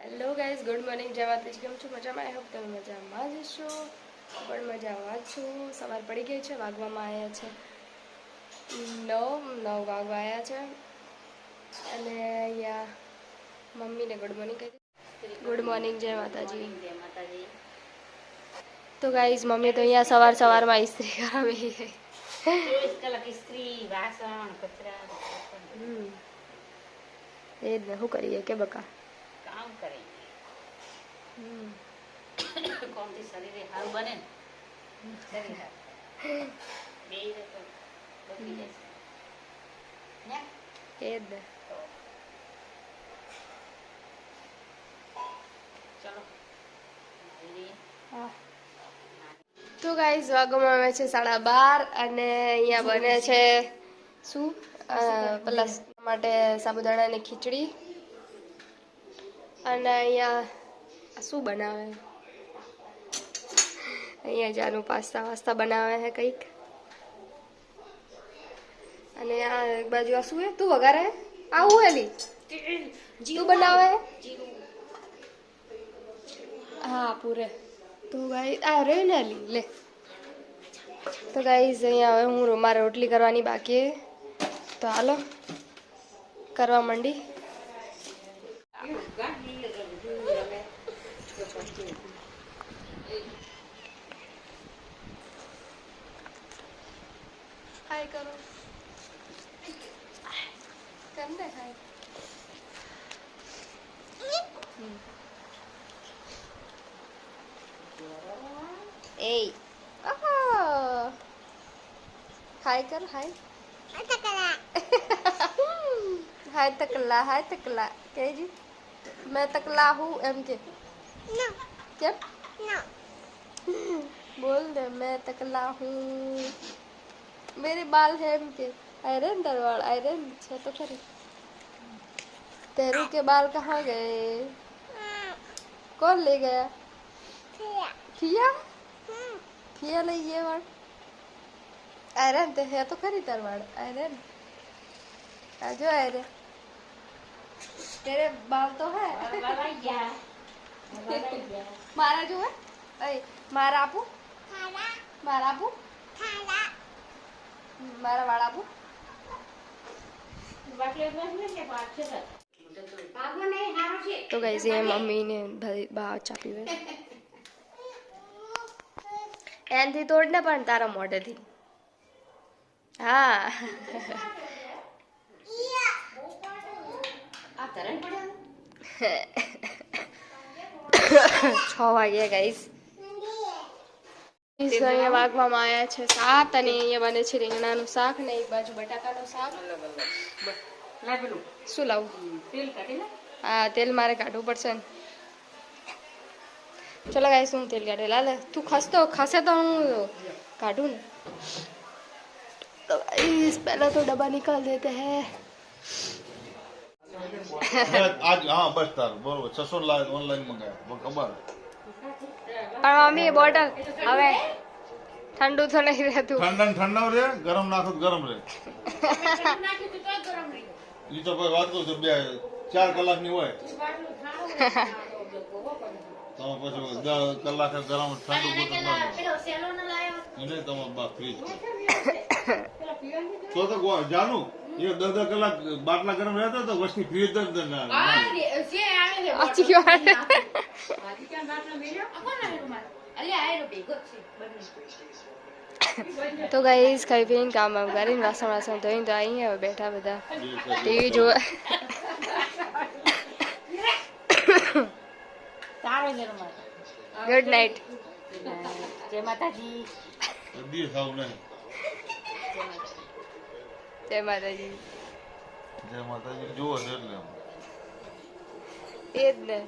Hello guys, good morning. જય માતાજી. કેમ છો? મજામાં? આઈ હોપ તમે મજામાં જ છો. પણ મજામાં જ છું. સવાર પડી ગઈ છે, વાગવામાં આવ્યા છે 9 વાગવા આવ્યા છે. અને અહીંયા મમ્મીને ગુડ મોર્નિંગ કહી દીધું. ગુડ મોર્નિંગ, જય માતાજી. તો ગાઈઝ, મમ્મી તો અહીંયા સવારમાં ઇસ્ત્રી કરાવી ગઈ. 24 કલાક ઇસ્ત્રી, વાસણ, કચરા એ જ ને, શું કરીએ કે બકા કામ કરે. કોમથી શરીરે સારું બને ને શરીર બે તો બગડી જશે ને. એ જ ને. ચલો હા. તો ગાઈઝ, વાગવામાં આવે છે 12:30 અને અહીંયા બને છે શું પ્લસ માટે સાબુદાણાની ખીચડી. અને અહીંયા શું બનાવે, અહીંયા જાનું પાસ્તા બનાવે છે કંઈક. અને આ એક બાજુ આ શું હે, તું વઘારે આવું હેલી તું બનાવે. હા પૂરે. તો ગાઈઝ આ રહી ને લે. તો ગાઈઝ, અહીંયા હવે મારે રોટલી કરવાની બાકી. તો હાલો કરવા માંડી. હાય કરો કરને હાય. એ હાય કર હાય. हाय तकला कहेजी मैं तकला हूँ एम के क्या बोल दे मैं तकला हूँ मेरे बाल है एम के आयरन दरवाड़ आयरन है तो खरी तेरू के बाल कहाँ गए कौन ले गया खिया खिया ले ये वाड़ आयरन तो है तो खरी तरवाड़ आयरन आजो आयरन तेरे बाल तो है मारा जो है अरे मारा आपू मारा वाड़ा आपू तो गाइस ये मम्मी ने बा चा पीवे એનથી તોડને પણ તારા મોઢેથી. હા 6 વાગ્યા ગાઈસ. અહીંયા વાગવામાં આવ્યા છે 7 અને અહીંયા બને છે રીંગણાનું શાક ને એક બાજુ બટાકાનું શાક. શું લાવું? હા તેલ મારે કાઢવું પડશે ને. चलो गाइस, હું તેલ કાઢે લાલે તું ખસે તો હું કાઢું ને. तो गाइस पहले तो डब्बा निकाल देते हैं. आज हाँ बस तार बरोबर 600 ऑनलाइन मंगाया वो खबर. પણ મમ્મી બોટલ હવે ઠંડુ તો નહીં રહેતું. ઠંડા રે ગરમ નાખો ગરમ રે. ઈ તો ભાઈ વાત કહું છું 4 કલાકની હોય તો પછી 10 કલાક ગરમ ઠંડુ બોટલ એને તમારે બા ફ્રીજ તો જાનું એ 10 કલાક બાટલા ગરમ રહેતા તો વસ્તી ફ્રીજ જ ના. તો ગાઈસ ખાઈ પીને કામ કરીને વાસણ ધોઈને તો અહીં હવે બેઠા બધા ટીવી જોવા. Good night. જય માતાજી. જય માતાજી. જય માતાજી જુઓ એટલે એ જ ને.